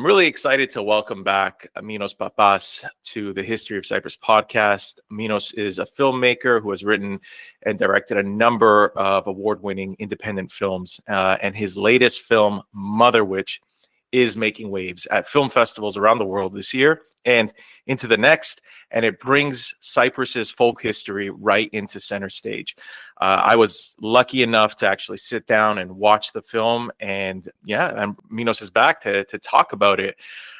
I'm really excited to welcome back Minos Papas to the History of Cyprus podcast. Minos is a filmmaker who has written and directed a number of award-winning independent films, and his latest film, Motherwitch, is making waves at film festivals around the world this year and into the next, and it brings Cyprus's folk history right into center stage. I was lucky enough to actually sit down and watch the film, and Minos is back to talk about it.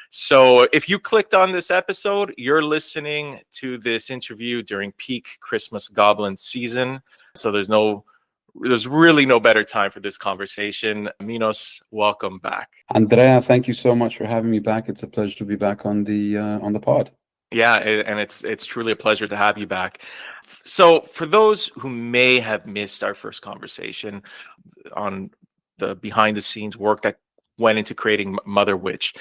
So if you clicked on this episode, you're listening to this interview during peak Christmas goblin season, so there's really no better time for this conversation. Minos, welcome back. Andrea, thank you so much for having me back. It's a pleasure to be back on the pod. Yeah, and it's truly a pleasure to have you back. So for those who may have missed our first conversation on the behind the scenes work that went into creating Motherwitch,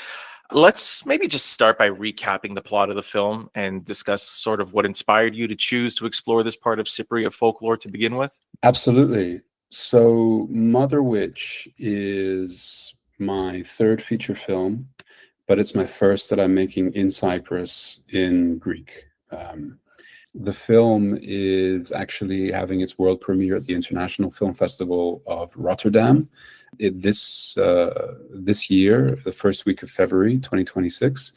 let's maybe just start by recapping the plot of the film and discuss sort of what inspired you to choose to explore this part of Cypriot folklore to begin with. Absolutely. So Motherwitch is my third feature film, but it's my first that I'm making in Cyprus in Greek. The film is actually having its world premiere at the International Film Festival of Rotterdam this year, the first week of February 2026.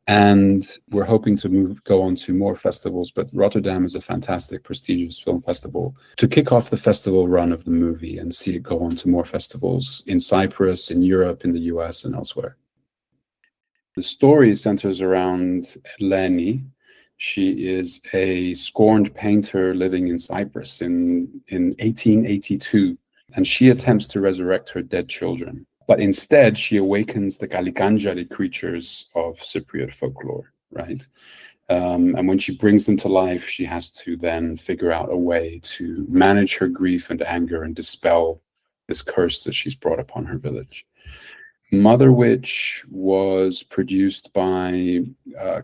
And we're hoping to go on to more festivals, but Rotterdam is a fantastic, prestigious film festival to kick off the festival run of the movie and see it go on to more festivals in Cyprus, in Europe, in the US, and elsewhere. The story centers around Eleni. She is a scorned painter living in Cyprus in 1882, and she attempts to resurrect her dead children. But instead, she awakens the Kalikantzari creatures of Cypriot folklore, right? And when she brings them to life, she has to then figure out a way to manage her grief and anger and dispel this curse that she's brought upon her village. Motherwitch was produced by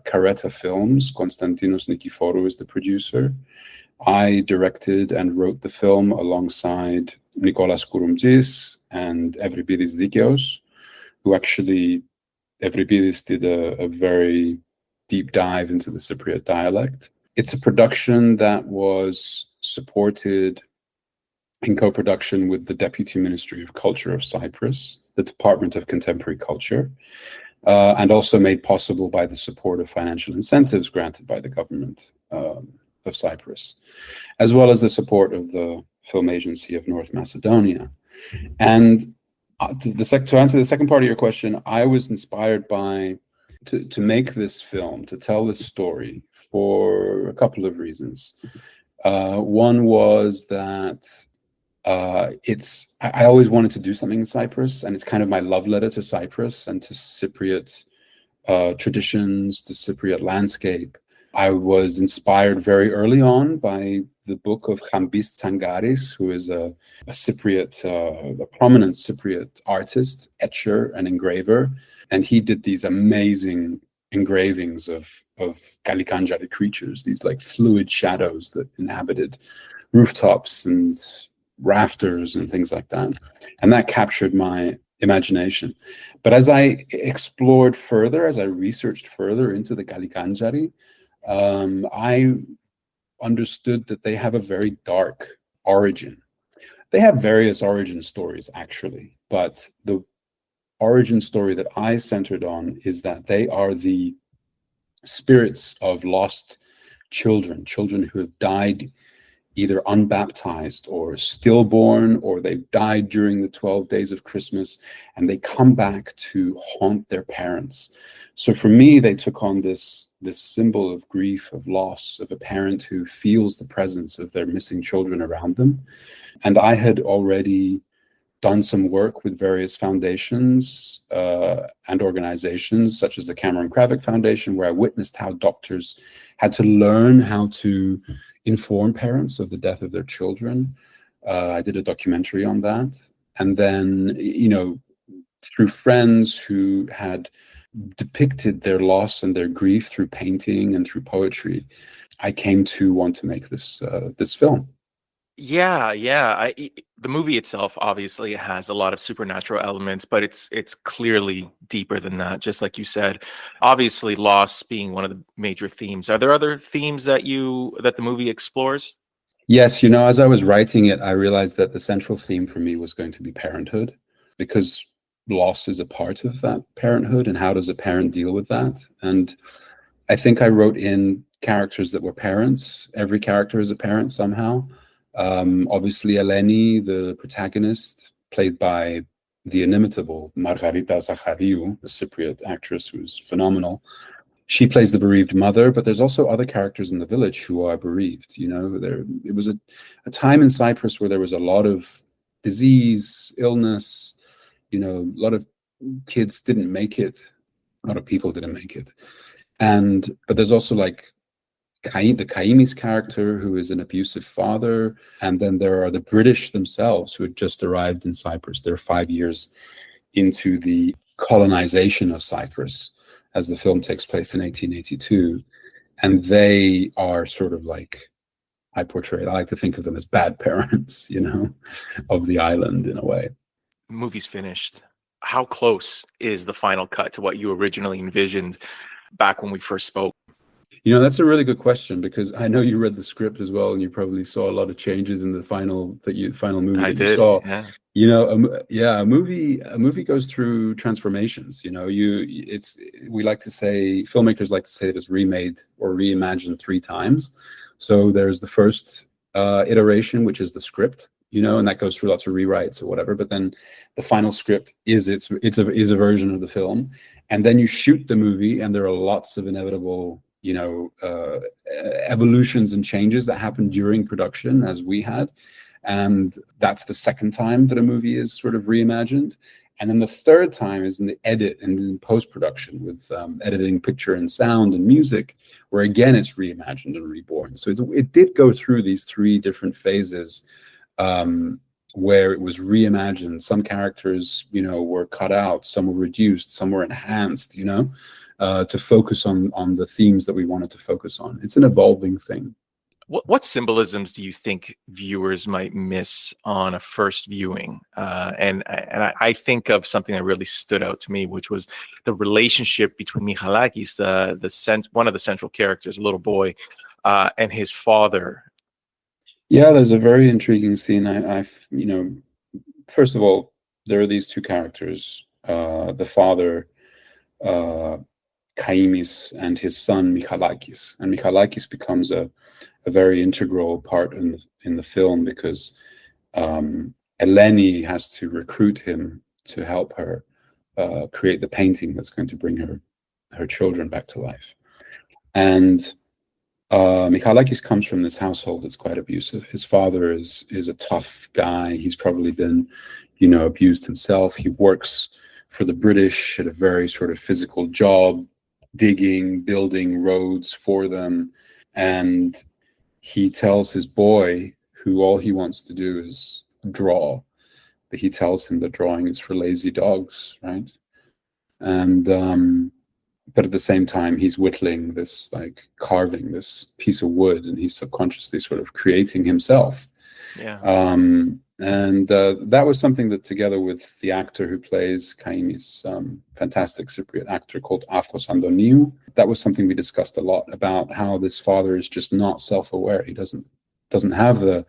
Kareta Films. Konstantinos Nikiforu is the producer. I directed and wrote the film alongside Nikolas Kouroumtzis and Evripidis Dikeos, who actually, Evripidis did a very deep dive into the Cypriot dialect. It's a production that was supported in co-production with the Deputy Ministry of Culture of Cyprus, the Department of Contemporary Culture, and also made possible by the support of financial incentives granted by the government of Cyprus, as well as the support of the Film Agency of North Macedonia. And to answer the second part of your question, I was inspired to make this film, to tell this story, for a couple of reasons. One was that I always wanted to do something in Cyprus, and it's kind of my love letter to Cyprus and to Cypriot traditions, to Cypriot landscape. I was inspired very early on by the book of Chambis Tsangaris, who is a prominent Cypriot artist, etcher, and engraver, and he did these amazing engravings of Kalikantzari creatures, these like fluid shadows that inhabited rooftops and rafters and things like that, and that captured my imagination. But as I explored further, as I researched further into the Kalikantzari, I understood that they have a very dark origin. They have various origin stories, actually, but the origin story that I centered on is that they are the spirits of lost children who have died either unbaptized or stillborn, or they've died during the 12 days of Christmas, and they come back to haunt their parents. So for me, they took on this symbol of grief, of loss, of a parent who feels the presence of their missing children around them. And I had already done some work with various foundations and organizations, such as the Cameron Kravick Foundation, where I witnessed how doctors had to learn how to inform parents of the death of their children. I did a documentary on that. And then, through friends who had depicted their loss and their grief through painting and through poetry, I came to want to make this film. The movie itself obviously has a lot of supernatural elements, but it's clearly deeper than that. Just like you said, obviously loss being one of the major themes. Are there other themes that the movie explores? Yes, you know, as I was writing it, I realized that the central theme for me was going to be parenthood, because loss is a part of that parenthood, and how does a parent deal with that? And I think I wrote in characters that were parents. Every character is a parent somehow. Obviously, Eleni, the protagonist, played by the inimitable Margarita Zachariou, a Cypriot actress who's phenomenal. She plays the bereaved mother, but there's also other characters in the village who are bereaved. You know, it was a time in Cyprus where there was a lot of disease, illness. You know, a lot of kids didn't make it. A lot of people didn't make it. But there's also like the Kaimis character, who is an abusive father. And then there are the British themselves who had just arrived in Cyprus. They're 5 years into the colonization of Cyprus, as the film takes place in 1882. And they are sort of like, I like to think of them as bad parents, you know, of the island in a way. The movie's finished. How close is the final cut to what you originally envisioned back when we first spoke? You know, that's a really good question, because I know you read the script as well, and you probably saw a lot of changes in the final movie that you saw. Yeah. You know, a movie goes through transformations. You know, filmmakers like to say that it's remade or reimagined 3 times. So there's the first iteration, which is the script, you know, and that goes through lots of rewrites or whatever. But then the final script is a version of the film, and then you shoot the movie, and there are lots of inevitable, you know, evolutions and changes that happen during production, as we had. And that's the second time that a movie is sort of reimagined. And then the third time is in the edit and in post-production, with editing picture and sound and music, where again it's reimagined and reborn. So it did go through these 3 different phases, where it was reimagined. Some characters, you know, were cut out, some were reduced, some were enhanced, you know, to focus on the themes that we wanted to focus on. It's an evolving thing. What symbolisms do you think viewers might miss on a first viewing? And I think of something that really stood out to me, which was the relationship between Michalakis, one of the central characters, a little boy, and his father. Yeah, there's a very intriguing scene. You know, first of all, there are these 2 characters, the father, Kaimis, and his son Michalakis. And Michalakis becomes a very integral part in the film, because Eleni has to recruit him to help her create the painting that's going to bring her children back to life. And Michalakis comes from this household that's quite abusive. His father is a tough guy. He's probably been, you know, abused himself. He works for the British at a very sort of physical job, digging, building roads for them. And he tells his boy, who all he wants to do is draw, but he tells him that drawing is for lazy dogs, right? And but at the same time, he's whittling this, like carving this piece of wood, and he's subconsciously sort of creating himself. Yeah. And that was something that, together with the actor who plays Kaimis, fantastic Cypriot actor called Athos Andoniou, that was something we discussed a lot, about how this father is just not self-aware. He doesn't have the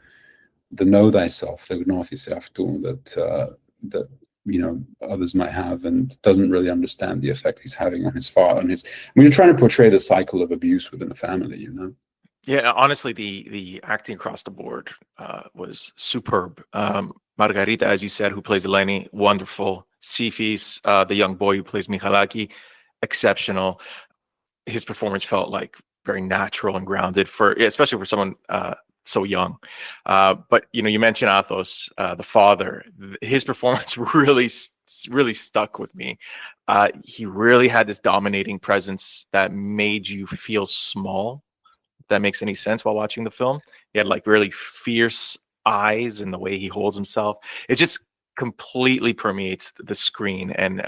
know thyself, the gnosis aftu, that you know, others might have, and doesn't really understand the effect he's having on his father. You're trying to portray the cycle of abuse within the family, you know. Yeah, honestly, the acting across the board was superb. Margarita, as you said, who plays Eleni, wonderful. Sifis, the young boy who plays Michalaki, exceptional. His performance felt like very natural and grounded, especially for someone so young. But you know, you mentioned Athos, the father. His performance really stuck with me. He really had this dominating presence that made you feel small. If that makes any sense while watching the film. He had like really fierce eyes, and the way he holds himself, it just completely permeates the screen, and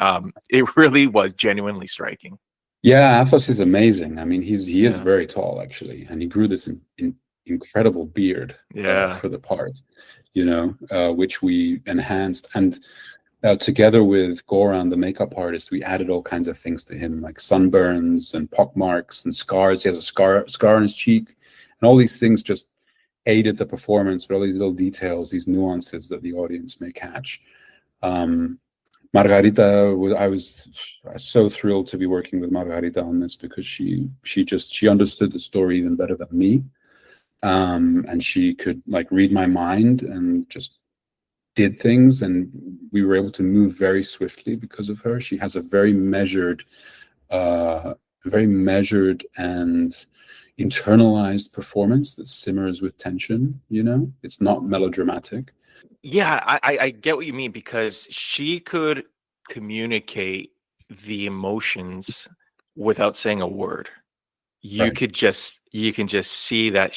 it really was genuinely striking. Yeah, Athos is amazing. I mean, he is very tall, actually, and he grew this in incredible beard Yeah. for the part, which we enhanced. And together with Goran, the makeup artist, we added all kinds of things to him, like sunburns and pockmarks and scars. He has a scar on his cheek, and all these things just aided the performance, but all these little details, these nuances that the audience may catch. Margarita, I was so thrilled to be working with Margarita on this, because she understood the story even better than me, and she could like read my mind and just did things, and we were able to move very swiftly because of her. She has a very measured and internalized performance that simmers with tension. It's not melodramatic. Yeah, I get what you mean, because she could communicate the emotions without saying a word. You Right. can just see that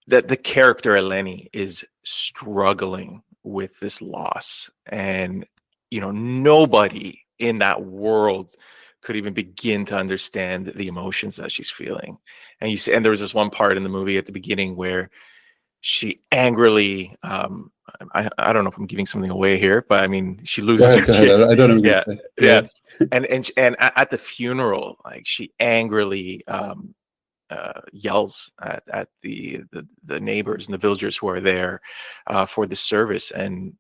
that the character Eleni is struggling with this loss, and nobody in that world could even begin to understand the emotions that she's feeling. And and there was this one part in the movie at the beginning where she angrily, I don't know if I'm giving something away here, but I mean, she loses her Go ahead. kids. I don't know what Yeah, to say. yeah. And at the funeral, like, she angrily yells at the neighbors and the villagers who are there for the service. And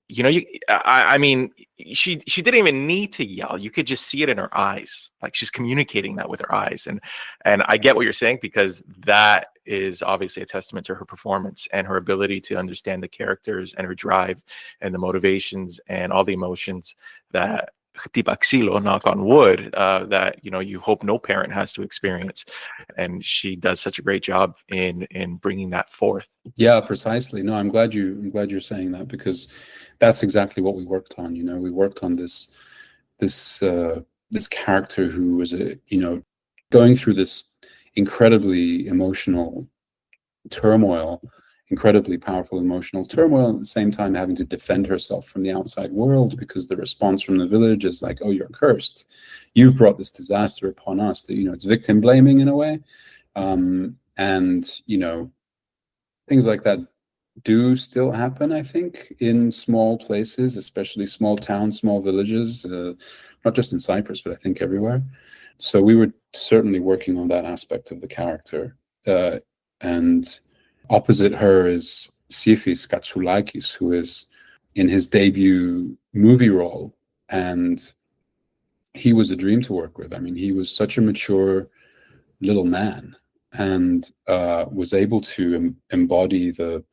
I mean, she didn't even need to yell. You could just see it in her eyes, like she's communicating that with her eyes. And I get what you're saying, because that is obviously a testament to her performance and her ability to understand the characters and her drive and the motivations and all the emotions that, knock on wood, that you hope no parent has to experience. And she does such a great job in bringing that forth. Yeah, precisely. No, I'm glad you're saying that, because that's exactly what we worked on. We worked on this character who was going through this incredibly emotional turmoil, incredibly powerful emotional turmoil, at the same time having to defend herself from the outside world, because the response from the village is like, "Oh, you're cursed. You've brought this disaster upon us." That it's victim blaming in a way, and things like that do still happen, I think, in small places, especially small towns, small villages, not just in Cyprus, but I think everywhere. So we were certainly working on that aspect of the character. And opposite her is Sifis Katsoulakis, who is in his debut movie role. And he was a dream to work with. I mean, he was such a mature little man, and was able to embody the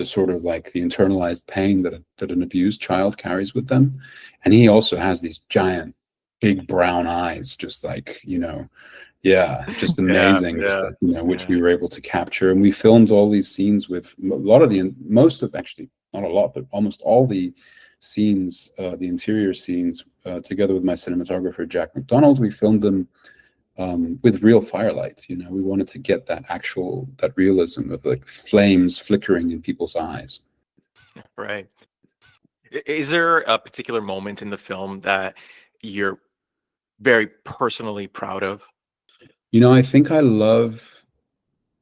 sort of like the internalized pain that an abused child carries with them. And he also has these giant, big brown eyes, just like, just amazing, just like, which we were able to capture. And we filmed all these scenes with actually, not a lot, but almost all the scenes, the interior scenes, together with my cinematographer, Jack McDonald. We filmed them with real firelight. We wanted to get that realism of like flames flickering in people's eyes. Right. Is there a particular moment in the film that you're very personally proud of? I think I love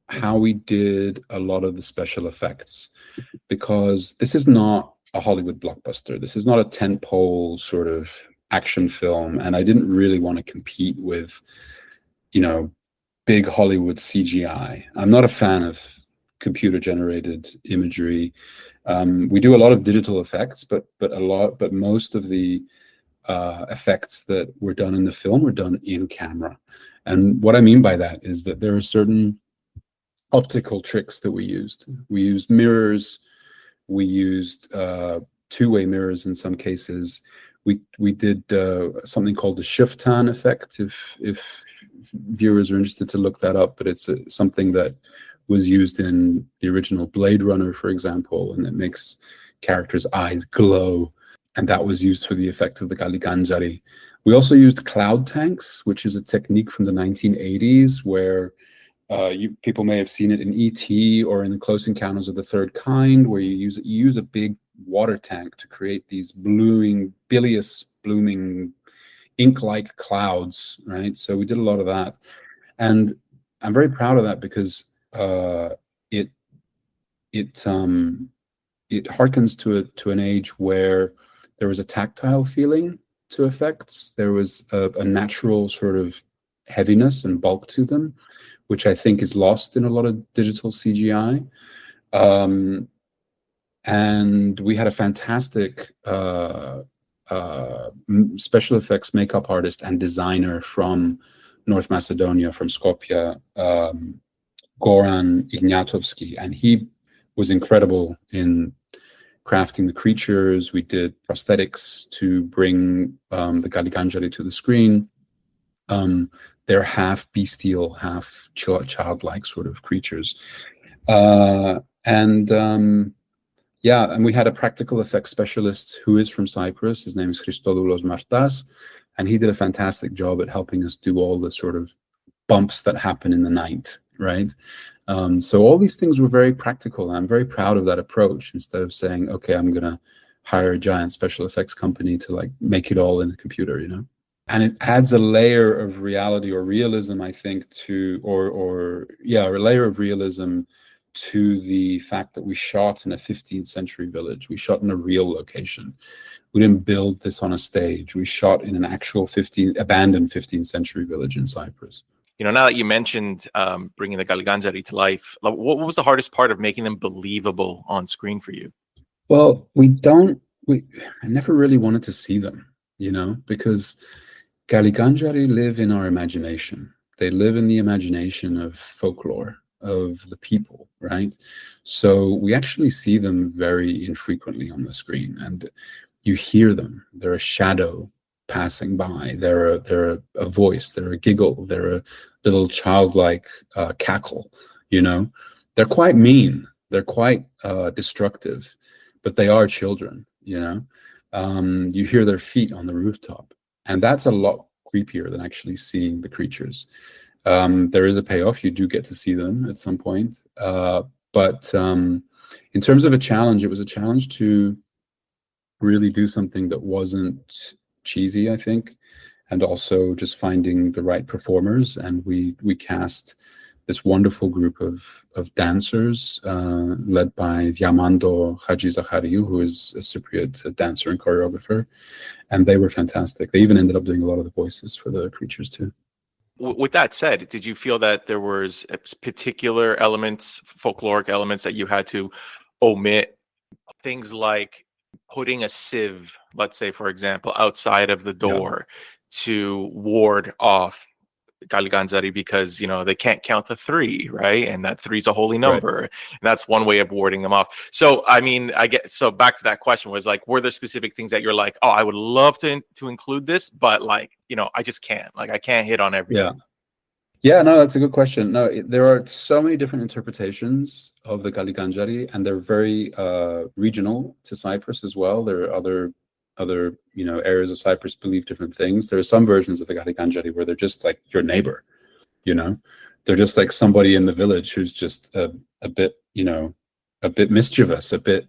how we did a lot of the special effects, because this is not a Hollywood blockbuster. This is not a tentpole sort of action film, and I didn't really want to compete with big Hollywood CGI. I'm not a fan of computer generated imagery. We do a lot of digital effects, but most of the effects that were done in the film were done in camera. And what I mean by that is that there are certain optical tricks that we used. We used mirrors. We used two-way mirrors in some cases. We did something called the Shiftan effect, if viewers are interested to look that up, but it's something that was used in the original Blade Runner, for example, and it makes characters' eyes glow, and that was used for the effect of the Kalikantzari. We also used cloud tanks, which is a technique from the 1980s where people may have seen it in E.T. or in Close Encounters of the Third Kind, where you use a big water tank to create these bilious blooming ink-like clouds, right? So we did a lot of that, and I'm very proud of that, because it it it harkens to an age where there was a tactile feeling to effects. There was a natural sort of heaviness and bulk to them, which I think is lost in a lot of digital CGI. And we had a fantastic special effects makeup artist and designer from North Macedonia, from Skopje, Goran Ignatovsky, and he was incredible in crafting the creatures. We did prosthetics to bring the Kalikantzari to the screen. They're half bestial, half childlike sort of creatures. And we had a practical effects specialist who is from Cyprus. His name is Christodoulos Martas, and he did a fantastic job at helping us do all the sort of bumps that happen in the night, right? So all these things were very practical, and I'm very proud of that approach. Instead of saying, okay, I'm gonna hire a giant special effects company to like make it all in a computer, you know? And it adds a layer of reality or realism, I think, to, a layer of realism to the fact that we shot in a 15th century village. We shot in a real location. We didn't build this on a stage. We shot in an actual abandoned 15th century village in Cyprus. You know, now that you mentioned bringing the Kalikantzari to life, what was the hardest part of making them believable on screen for you? Well, I never really wanted to see them, you know, because Kalikantzari live in our imagination. They live in the imagination of folklore, of the people, right? So we actually see them very infrequently on the screen, and you hear them. They're a shadow passing by. They're a voice. They're a giggle. They're a little childlike cackle. You know, they're quite mean. They're quite destructive, but they are children. You know, you hear their feet on the rooftop, and that's a lot creepier than actually seeing the creatures. There is a payoff. You do get to see them at some point. But in terms of a challenge, it was a challenge to really do something that wasn't cheesy, I think, and also just finding the right performers. And we cast this wonderful group of dancers led by Diamando Haji Zachariou, who is a Cypriot dancer and choreographer. And they were fantastic. They even ended up doing a lot of the voices for the creatures too. With that said, did you feel that there was particular elements, folkloric elements that you had to omit? Things like putting a sieve, let's say, for example, outside of the door to ward off Kalikantzari, because, you know, they can't count to 3, right? And that 3 is a holy number. Right. And that's one way of warding them off. So, I mean, so back to that question was like, were there specific things that you're like, oh, I would love to include this, but like, you know, I just can't, like, I can't hit on everything. Yeah, no, that's a good question. No, there are so many different interpretations of the Kalikantzari, and they're very regional to Cyprus as well. There are other areas of Cyprus believe different things. There are some versions of the Kalikantzari where they're just like your neighbor, you know, they're just like somebody in the village who's just a bit mischievous, a bit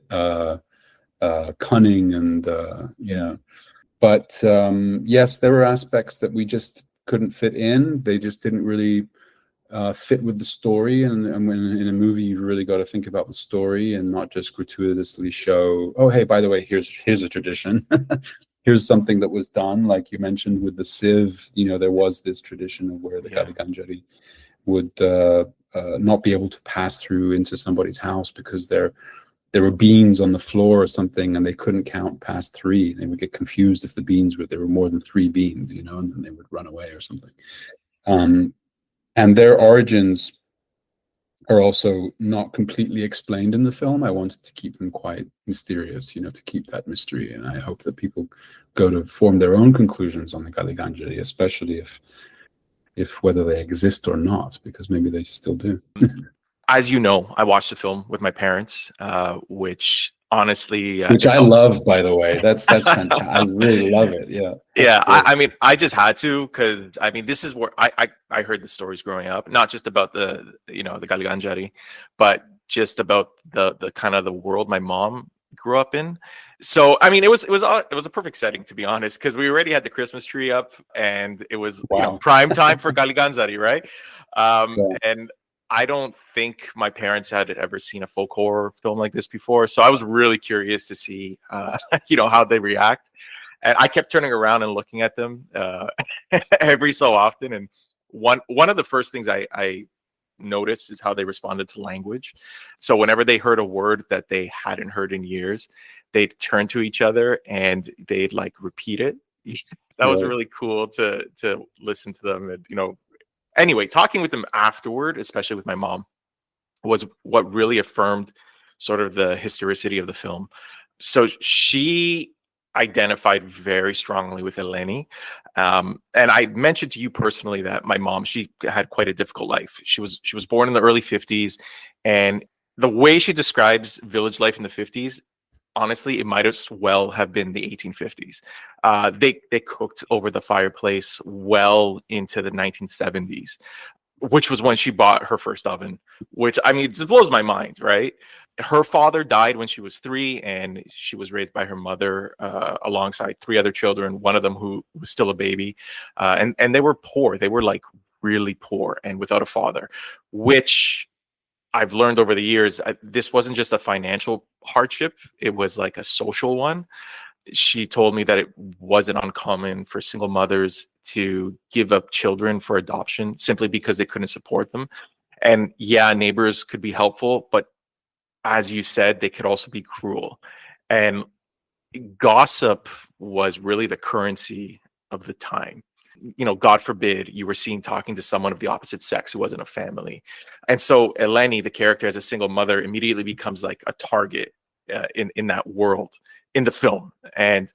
cunning, and but yes, there were aspects that we just couldn't fit in. They just didn't really fit with the story, and when in a movie you really got to think about the story and not just gratuitously show, oh hey, by the way, here's a tradition. Here's something that was done, like you mentioned with the sieve. You know, there was this tradition of where the Kalikantzari would not be able to pass through into somebody's house because there were beans on the floor or something, and they couldn't count past 3. They would get confused if there were more than 3 beans, you know, and then they would run away or something. And their origins are also not completely explained in the film. I wanted to keep them quite mysterious, you know, to keep that mystery. And I hope that people go to form their own conclusions on the Kalikantzari, especially if whether they exist or not, because maybe they still do. As you know, I watched the film with my parents, which honestly, which I love, by the way. That's fantastic. I really love it. Yeah. Yeah. I mean, I just had to, because I mean, this is where I heard the stories growing up, not just about the Kalikantzari, but just about the kind of the world my mom grew up in. So I mean, it was a perfect setting, to be honest, because we already had the Christmas tree up, and it was prime time for Kalikantzari, right? And I don't think my parents had ever seen a folk horror film like this before, so I was really curious to see, how they react. And I kept turning around and looking at them every so often. And one of the first things I noticed is how they responded to language. So whenever they heard a word that they hadn't heard in years, they'd turn to each other and they'd like repeat it. That was Right. really cool to listen to them. And anyway, talking with them afterward, especially with my mom, was what really affirmed sort of the historicity of the film. So she identified very strongly with Eleni. And I mentioned to you personally that my mom, she had quite a difficult life. She was born in the early 50s, and the way she describes village life in the 50s, honestly, it might as well have been the 1850s. They cooked over the fireplace well into the 1970s, which was when she bought her first oven, which, I mean, it blows my mind, right? Her father died when she was 3, and she was raised by her mother alongside 3 other children, one of them who was still a baby. And they were poor. They were like really poor and without a father, which I've learned over the years, this wasn't just a financial hardship. It was like a social one. She told me that it wasn't uncommon for single mothers to give up children for adoption simply because they couldn't support them. And yeah, neighbors could be helpful, but as you said, they could also be cruel. And gossip was really the currency of the time. God forbid you were seen talking to someone of the opposite sex who wasn't a family. And so Eleni, the character as a single mother, immediately becomes like a target in that world in the film. And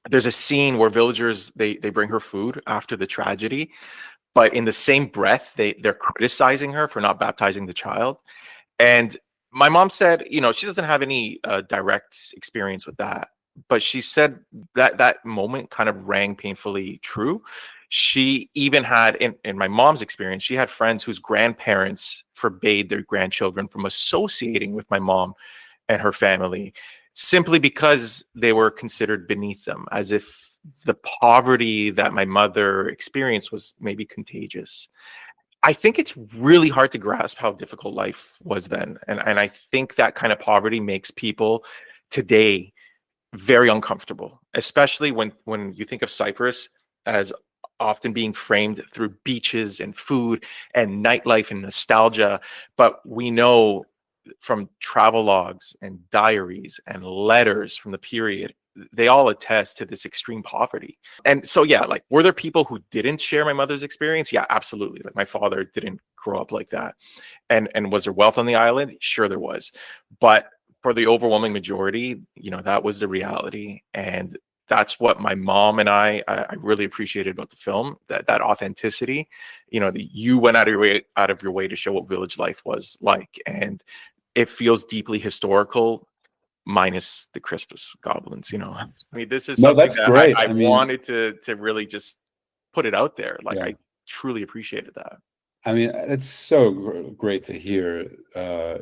there's a scene where villagers, they bring her food after the tragedy, but in the same breath, they're criticizing her for not baptizing the child. And my mom said, she doesn't have any direct experience with that, but she said that that moment kind of rang painfully true. She even had, in my mom's experience, she had friends whose grandparents forbade their grandchildren from associating with my mom and her family simply because they were considered beneath them, as if the poverty that my mother experienced was maybe contagious. I think it's really hard to grasp how difficult life was then. And I think that kind of poverty makes people today very uncomfortable, especially when you think of Cyprus as often being framed through beaches and food and nightlife and nostalgia. But we know from travel logs and diaries and letters from the period, they all attest to this extreme poverty. And so, yeah, like, were there people who didn't share my mother's experience? Yeah, absolutely. Like, my father didn't grow up like that. And was there wealth on the island? Sure, there was. But for the overwhelming majority, that was the reality. And that's what my mom and I really appreciated about the film, that authenticity. That you went out of your way to show what village life was like. And it feels deeply historical, minus the Christmas goblins. I mean, this is No, something that's that great. I I mean, wanted to really just put it out there. Like, yeah. I truly appreciated that. I mean, it's so great to hear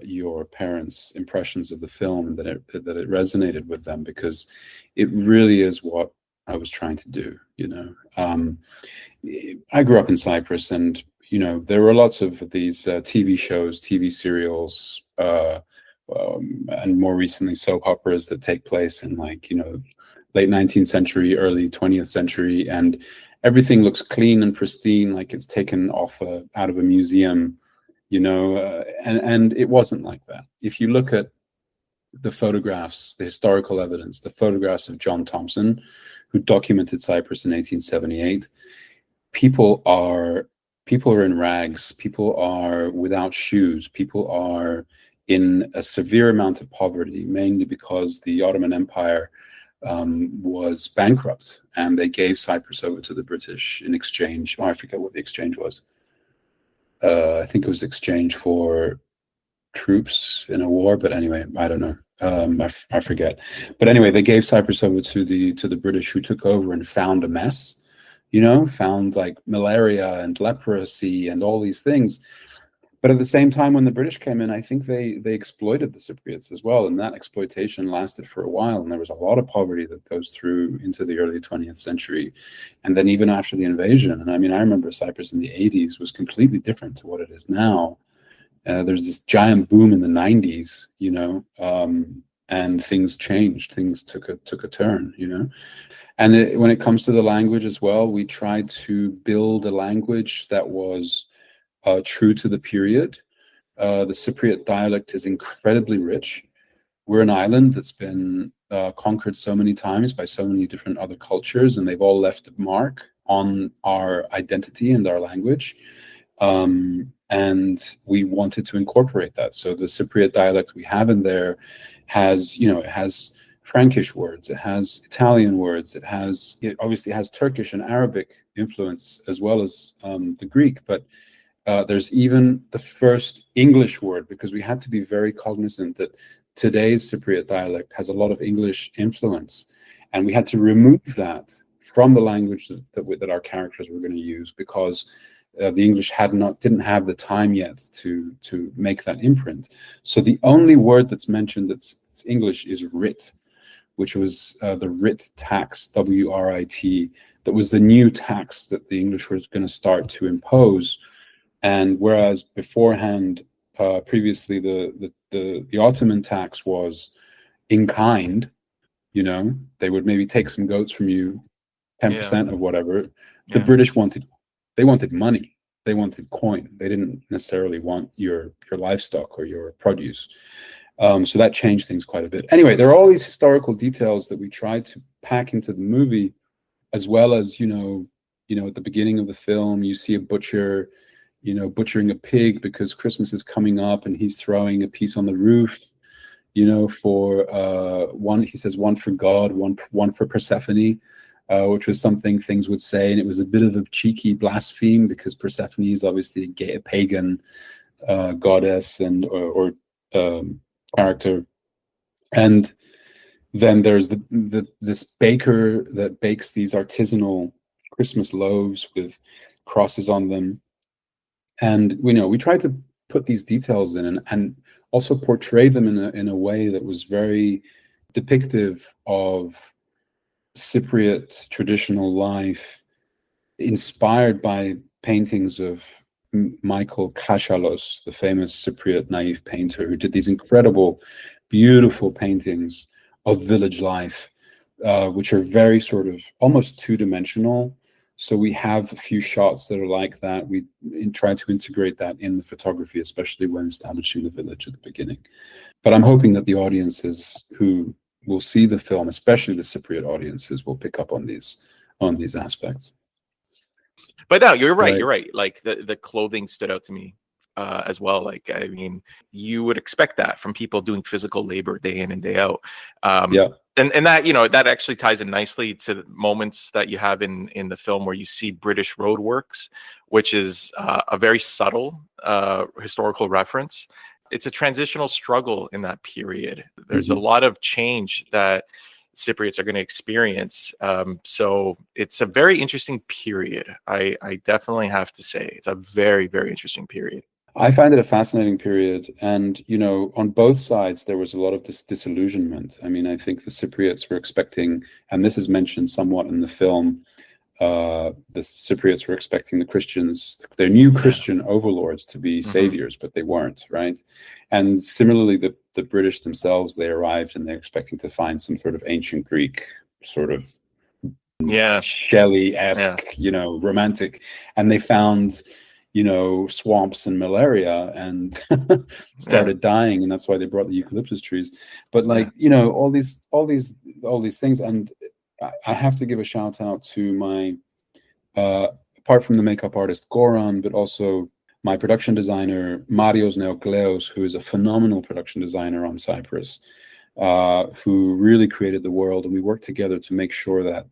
your parents' impressions of the film, that it resonated with them, because it really is what I was trying to do. I grew up in Cyprus, and there were lots of these TV shows, TV serials, and more recently soap operas that take place in, like, late 19th century, early 20th century, and everything looks clean and pristine, like it's taken out of a museum, and it wasn't like that. If you look at the photographs, the historical evidence, the photographs of John Thompson, who documented Cyprus in 1878, people are in rags, people are without shoes, people are in a severe amount of poverty, mainly because the Ottoman Empire was bankrupt, and they gave Cyprus over to the British in exchange. I forget what the exchange was. I think it was exchange for troops in a war, but anyway, I don't know. I forget. But anyway, they gave Cyprus over to the British, who took over and found a mess. Found like malaria and leprosy and all these things. But at the same time, when the British came in, I think they exploited the Cypriots as well, and that exploitation lasted for a while, and there was a lot of poverty that goes through into the early 20th century, and then even after the invasion. And I mean, I remember Cyprus in the 80s was completely different to what it is now. There's this giant boom in the 90s, and things changed. Things took a turn, And when it comes to the language as well, we tried to build a language that was true to the period. The Cypriot dialect is incredibly rich. We're an island that's been conquered so many times by so many different other cultures, and they've all left a mark on our identity and our language. And we wanted to incorporate that. So the Cypriot dialect we have in there has, it has Frankish words, it has Italian words, it obviously has Turkish and Arabic influence as well as the Greek, but there's even the first English word, because we had to be very cognizant that today's Cypriot dialect has a lot of English influence, and we had to remove that from the language that our characters were going to use, because the English didn't have the time yet to make that imprint. So the only word that's mentioned that's English is writ, which was the writ tax, W-R-I-T, that was the new tax that the English was going to start to impose. And whereas beforehand, previously the Ottoman tax was in kind, they would maybe take some goats from you, 10% of whatever. The British wanted money. They wanted coin. They didn't necessarily want your livestock or your produce. So that changed things quite a bit. Anyway, there are all these historical details that we tried to pack into the movie, as well as, at the beginning of the film, you see a butcher, butchering a pig because Christmas is coming up, and he's throwing a piece on the roof, for one, he says, one for God, one for Persephone, which was something things would say. And it was a bit of a cheeky blaspheme, because Persephone is obviously a pagan goddess or character. And then there's this baker that bakes these artisanal Christmas loaves with crosses on them. And we tried to put these details in and also portray them in a way that was very depictive of Cypriot traditional life, inspired by paintings of Michael Kachalos, the famous Cypriot naive painter, who did these incredible, beautiful paintings of village life, which are very sort of almost two-dimensional. So we have a few shots that are like that. We try to integrate that in the photography, especially when establishing the village at the beginning. But I'm hoping that the audiences who will see the film, especially the Cypriot audiences, will pick up on these aspects. But no, you're right. You're right. Like the clothing stood out to me as well. Like, I mean, you would expect that from people doing physical labor day in and day out. And that, that actually ties in nicely to the moments that you have in the film where you see British roadworks, which is a very subtle historical reference. It's a transitional struggle in that period. There's a lot of change that Cypriots are going to experience. So it's a very interesting period. I definitely have to say it's a very, very interesting period. I find it a fascinating period. And, on both sides, there was a lot of disillusionment. I mean, I think the Cypriots were expecting, and this is mentioned somewhat in the film, the Cypriots were expecting the Christians, their new Christian overlords, to be saviors, but they weren't, right? And similarly, the British themselves, they arrived and they're expecting to find some sort of ancient Greek sort of Shelley-esque, romantic, and they found swamps and malaria and started dying, and that's why they brought the eucalyptus trees. But all these things. And I have to give a shout out to my apart from the makeup artist Goran, but also my production designer Marios Neokleos, who is a phenomenal production designer on Cyprus, who really created the world. And we worked together to make sure that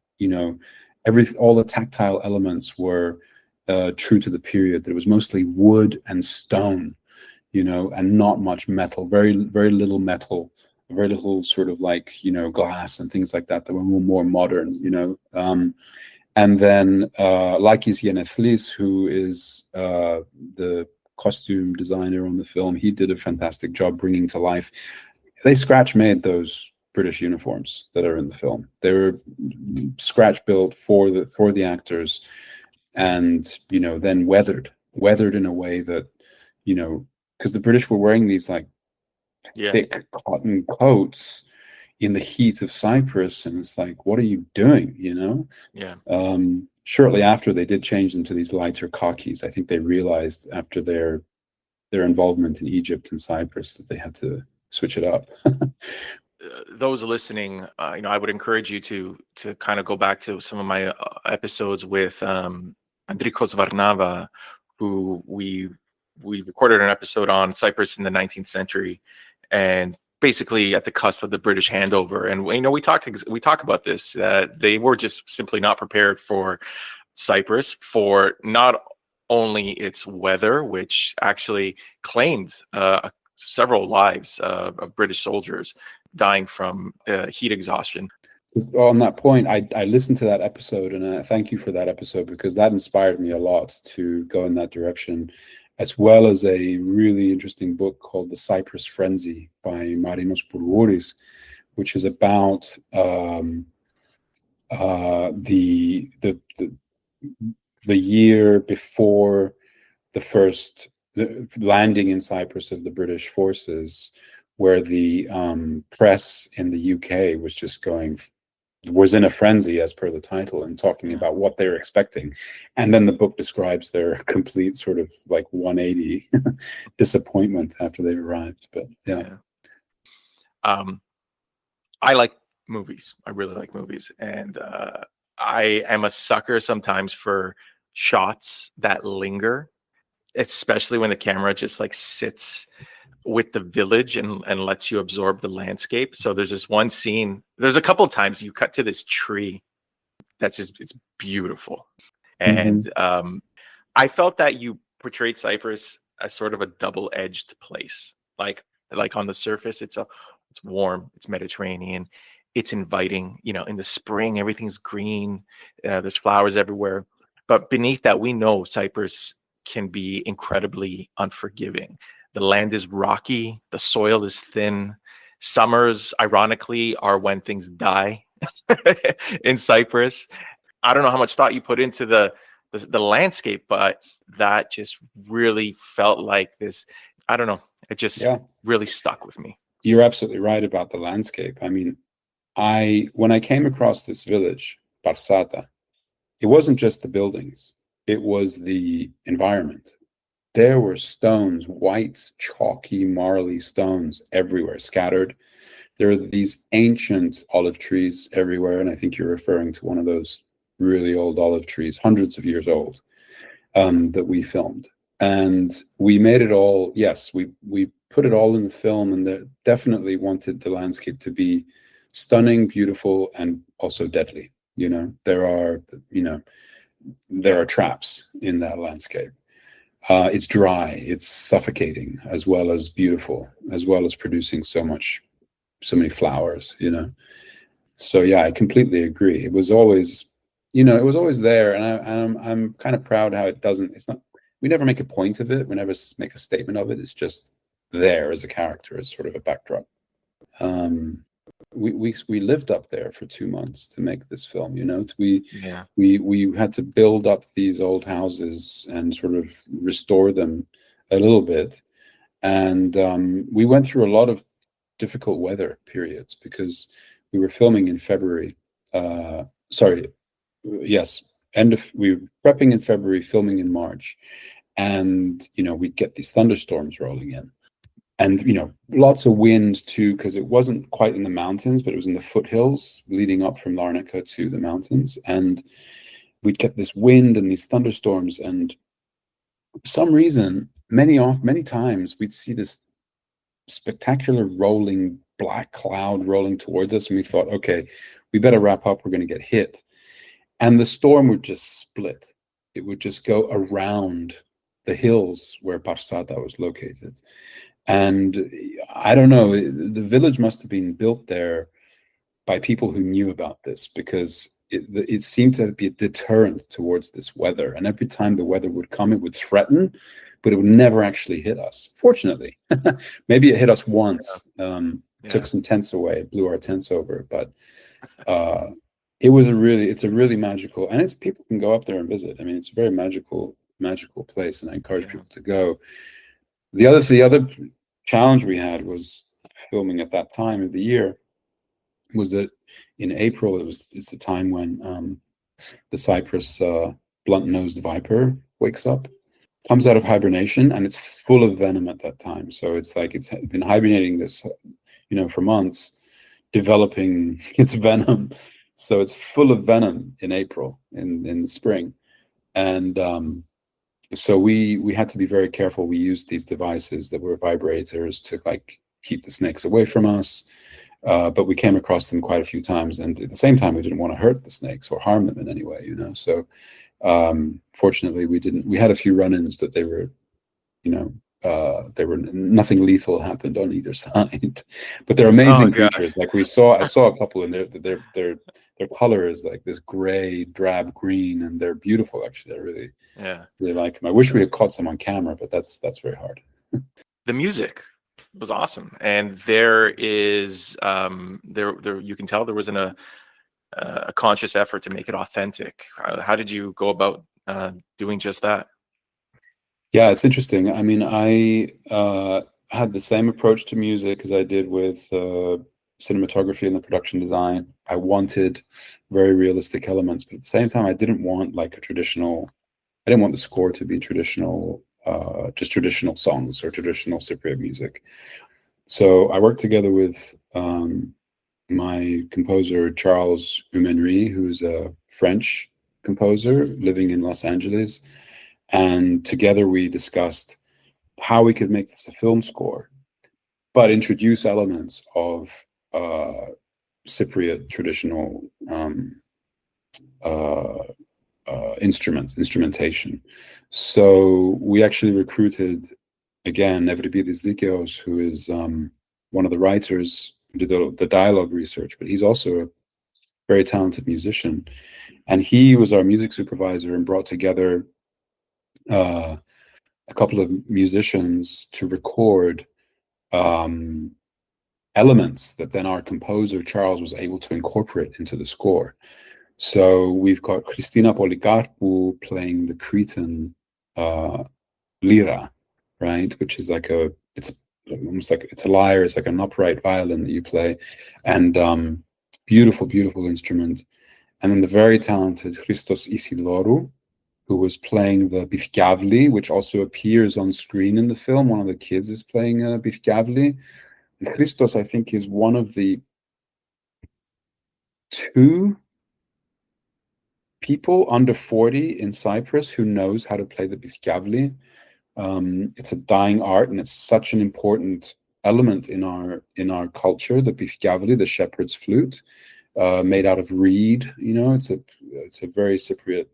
all the tactile elements were true to the period. That it was mostly wood and stone, and not much metal, very, very little metal, very little sort of glass and things like that were more modern, and then Lakis Yenethlis, who is the costume designer on the film, he did a fantastic job bringing to life. They scratch made those British uniforms that are in the film. They were scratch built for the actors, and then weathered in a way that because the British were wearing these like Yeah. thick cotton coats in the heat of Cyprus, and it's like, what are you doing? You know? Yeah. Shortly after, they did change them to these lighter khakis. I think they realized after their involvement in Egypt and Cyprus that they had to switch it up. Those listening, I would encourage you to kind of go back to some of my episodes with Andrikos Varnava, who we recorded an episode on Cyprus in the 19th century, and basically at the cusp of the British handover. And we talk about this, that they were just simply not prepared for Cyprus, for not only its weather, which actually claimed several lives of British soldiers dying from heat exhaustion. On that point, I listened to that episode, and I thank you for that episode, because that inspired me a lot to go in that direction, as well as a really interesting book called The Cyprus Frenzy by Marinos Papas, which is about the year before the landing in Cyprus of the British forces, where the press in the UK was in a frenzy, as per the title, and talking about what they were expecting. And then the book describes their complete sort of like 180 disappointment after they've arrived. But yeah. I like movies. I really like movies. And I am a sucker sometimes for shots that linger, especially when the camera just like sits with the village and lets you absorb the landscape. So there's this one scene, there's a couple of times you cut to this tree that's just, it's beautiful. And I felt that you portrayed Cyprus as sort of a double-edged place. Like on the surface, it's warm, it's Mediterranean, it's inviting, in the spring, everything's green, there's flowers everywhere. But beneath that, we know Cyprus can be incredibly unforgiving. The land is rocky, the soil is thin. Summers, ironically, are when things die in Cyprus. I don't know how much thought you put into the landscape, but that just really felt like this. I don't know. It just really stuck with me. You're absolutely right about the landscape. I mean, when I came across this village, Barsata, it wasn't just the buildings, it was the environment. There were stones, white, chalky, marly stones everywhere, scattered. There are these ancient olive trees everywhere, and I think you're referring to one of those really old olive trees, hundreds of years old, that we filmed. And we made it all, yes, we put it all in the film, and definitely wanted the landscape to be stunning, beautiful, and also deadly. There are traps in that landscape. It's dry, it's suffocating, as well as beautiful, as well as producing so many flowers, So yeah, I completely agree. It was always, there, and I'm kind of proud how it's not, we never make a point of it, we never make a statement of it. It's just there as a character, as sort of a backdrop. We lived up there for 2 months to make this film. We had to build up these old houses and sort of restore them a little bit, and we went through a lot of difficult weather periods, because we were filming in February. We were prepping in February, filming in March, and we'd get these thunderstorms rolling in. And, lots of wind too, because it wasn't quite in the mountains, but it was in the foothills leading up from Larnaca to the mountains. And we'd get this wind and these thunderstorms. And for some reason, many times we'd see this spectacular rolling black cloud rolling towards us. And we thought, okay, we better wrap up. We're going to get hit. And the storm would just split. It would just go around the hills where Barsata was located. And I don't know, the village must have been built there by people who knew about this, because it seemed to be a deterrent towards this weather. And every time the weather would come, it would threaten, but it would never actually hit us. Fortunately, maybe it hit us once, took some tents away, blew our tents over. But it's a really magical, and people can go up there and visit. I mean, it's a very magical place, and I encourage people to go. The other challenge we had was filming at that time of the year was that in April it's the time when the Cyprus blunt-nosed viper wakes up, comes out of hibernation, and it's full of venom at that time. So it's like it's been hibernating this, for months, developing its venom. So it's full of venom in April, in the spring, and so we had to be very careful. We used these devices that were vibrators to like keep the snakes away from us. But we came across them quite a few times, and at the same time, we didn't want to hurt the snakes or harm them in any way, So, fortunately, we didn't. We had a few run-ins, but they were, nothing lethal happened on either side. But they're amazing creatures. Like I saw a couple, and their color is like this gray, drab green, and they're beautiful. Actually, I really like them. I wish we had caught some on camera, but that's very hard. The music was awesome, and there is there you can tell there wasn't a conscious effort to make it authentic. How did you go about doing just that? Yeah, it's interesting. I mean, I had the same approach to music as I did with cinematography and the production design. I wanted very realistic elements, but at the same time, I didn't want like I didn't want the score to be traditional, just traditional songs or traditional Cypriot music. So I worked together with my composer, Charles Humenry, who's a French composer living in Los Angeles. And together we discussed how we could make this a film score, but introduce elements of Cypriot traditional instrumentation. So we actually recruited, again, Nevribilis Dikeos, who is one of the writers who did the dialogue research, but he's also a very talented musician. And he was our music supervisor and brought together a couple of musicians to record elements that then our composer, Charles, was able to incorporate into the score. So we've got Christina Polikarpou playing the Cretan lira, right? Which is like it's almost like it's a lyre. It's like an upright violin that you play, and beautiful, beautiful instrument. And then the very talented Christos Isidorou, who was playing the bithkavli, which also appears on screen in the film. One of the kids is playing a bithkavli. And Christos, I think, is one of the 2 people under 40 in Cyprus who knows how to play the bithkavli. It's a dying art, and it's such an important element in our culture. The bithkavli, the shepherd's flute, made out of reed. It's a very Cypriot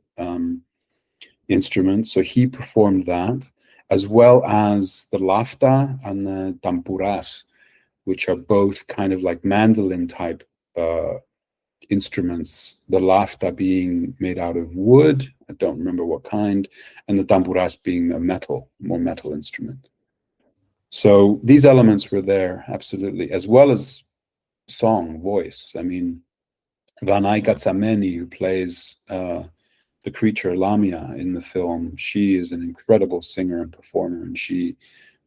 instrument. So he performed that, as well as the lafta and the tampuras, which are both kind of like mandolin type instruments. The lafta being made out of wood, I don't remember what kind, and the tampuras being a more metal instrument. So these elements were there, absolutely, as well as song, voice. I mean, Vanai Katsameni, who plays the creature Lamia in the film, she is an incredible singer and performer, and she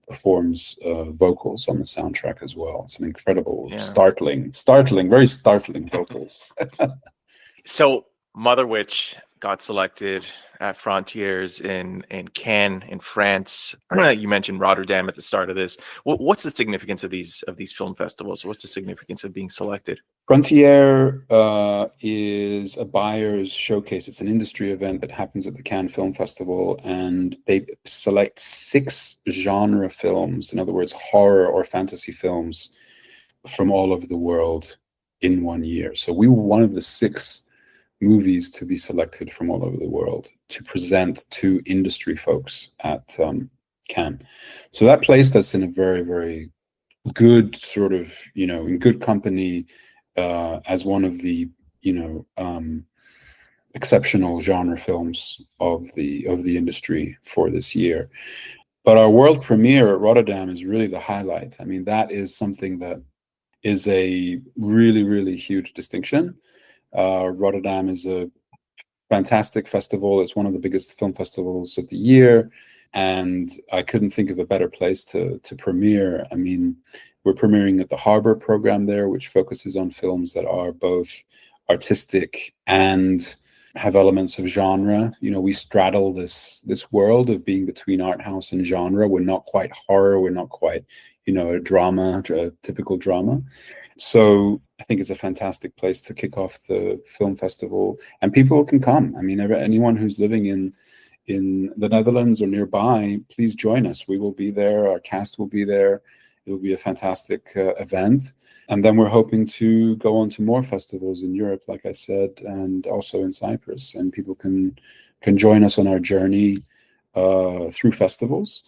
performs vocals on the soundtrack as well. Some incredible, startling, very startling vocals. So Motherwitch got selected at Frontiers in Cannes in France. You mentioned Rotterdam at the start of this. What's the significance of these film festivals? What's the significance of being selected? Frontier is a buyer's showcase. It's an industry event that happens at the Cannes Film Festival, and they select 6 genre films, in other words, horror or fantasy films from all over the world in one year. So we were one of the 6 movies to be selected from all over the world to present to industry folks at Cannes. So that placed us in a very, very good sort of, in good company, as one of the exceptional genre films of the industry for this year. But our world premiere at Rotterdam is really the highlight. I mean, that is something that is a really, really huge distinction. Rotterdam is a fantastic festival. It's one of the biggest film festivals of the year. And I couldn't think of a better place to premiere. I mean, we're premiering at the Harbor program there, which focuses on films that are both artistic and have elements of genre. You know, we straddle this world of being between art house and genre. We're not quite horror. We're not quite, you know, a typical drama. So I think it's a fantastic place to kick off the film festival, and people can come. I mean, anyone who's living in the Netherlands or nearby, please join us. We will be there. Our cast will be there. It will be a fantastic event. And then we're hoping to go on to more festivals in Europe, like I said, and also in Cyprus. And people can join us on our journey through festivals.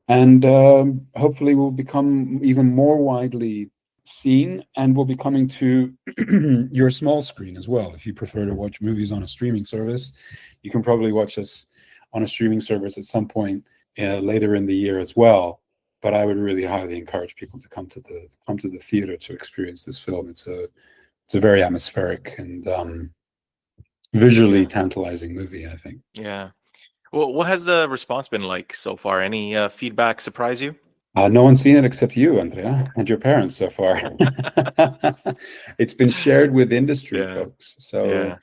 And hopefully we'll become even more widely seen, and we'll be coming to your small screen as well. If you prefer to watch movies on a streaming service, you can probably watch us on a streaming service at some point later in the year as well. But I would really highly encourage people to come to the theater to experience this film. It's a very atmospheric and visually tantalizing movie, I think. Yeah. Well, what has the response been like so far? Any feedback surprise you? No one's seen it except you, Andrea, and your parents so far. It's been shared with industry folks. So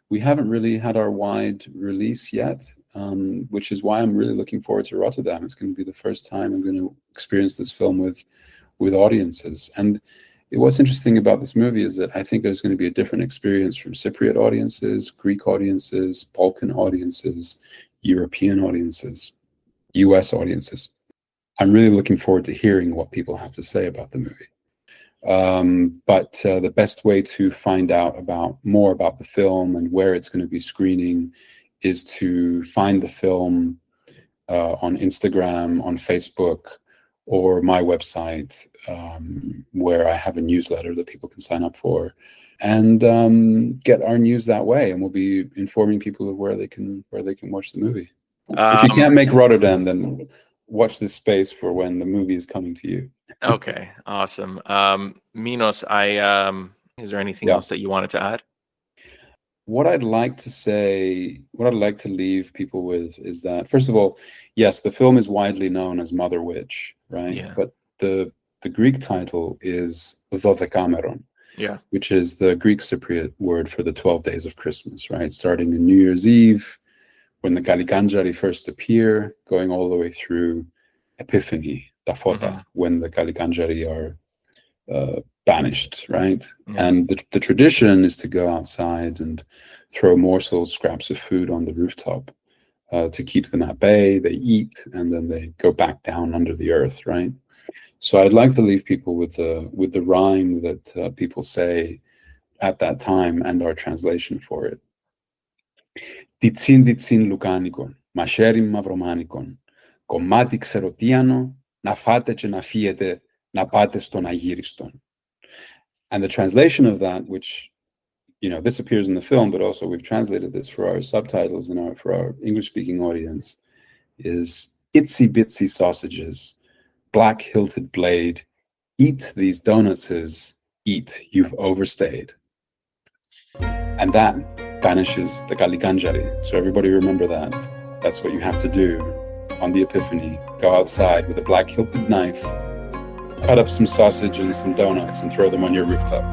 we haven't really had our wide release yet, which is why I'm really looking forward to Rotterdam. It's going to be the first time I'm going to experience this film with audiences. And what's interesting about this movie is that I think there's going to be a different experience from Cypriot audiences, Greek audiences, Balkan audiences, European audiences, US audiences. I'm really looking forward to hearing what people have to say about the movie. But the best way to find out more about the film and where it's going to be screening is to find the film on Instagram, on Facebook, or my website, where I have a newsletter that people can sign up for, and get our news that way. And we'll be informing people of where they can watch the movie. If you can't make Rotterdam, then watch this space for when the movie is coming to you. Okay, awesome. Minos, is there anything else that you wanted to add? What I'd like to leave people with is that, first of all, yes, the film is widely known as Motherwitch, right? Yeah. But the Greek title is Dodekameron, which is the Greek Cypriot word for the 12 days of Christmas, right? Starting in New Year's Eve, when the Kalikantzari first appear, going all the way through Epiphany, Tafota, when the Kalikantzari are banished, right? Yeah. And the tradition is to go outside and throw morsels, scraps of food on the rooftop to keep them at bay. They eat, and then they go back down under the earth, right? So I'd like to leave people with the rhyme that people say at that time and our translation for it. Τιτσίν λουκάνικον, μασέριν μαυρομάνικον, κομμάτι ξεροτίανο, να φάτε και να φύετε, να πάτε στον αγύριστον. And the translation of that, which, you know, this appears in the film, but also we've translated this for our subtitles and for our English-speaking audience, is itsy bitsy sausages, black hilted blade, eat these donuts, eat, you've overstayed. And that banishes the Kalikantzari. So everybody remember that. That's what you have to do on the Epiphany. Go outside with a black hilted knife, cut up some sausage and some donuts and throw them on your rooftop.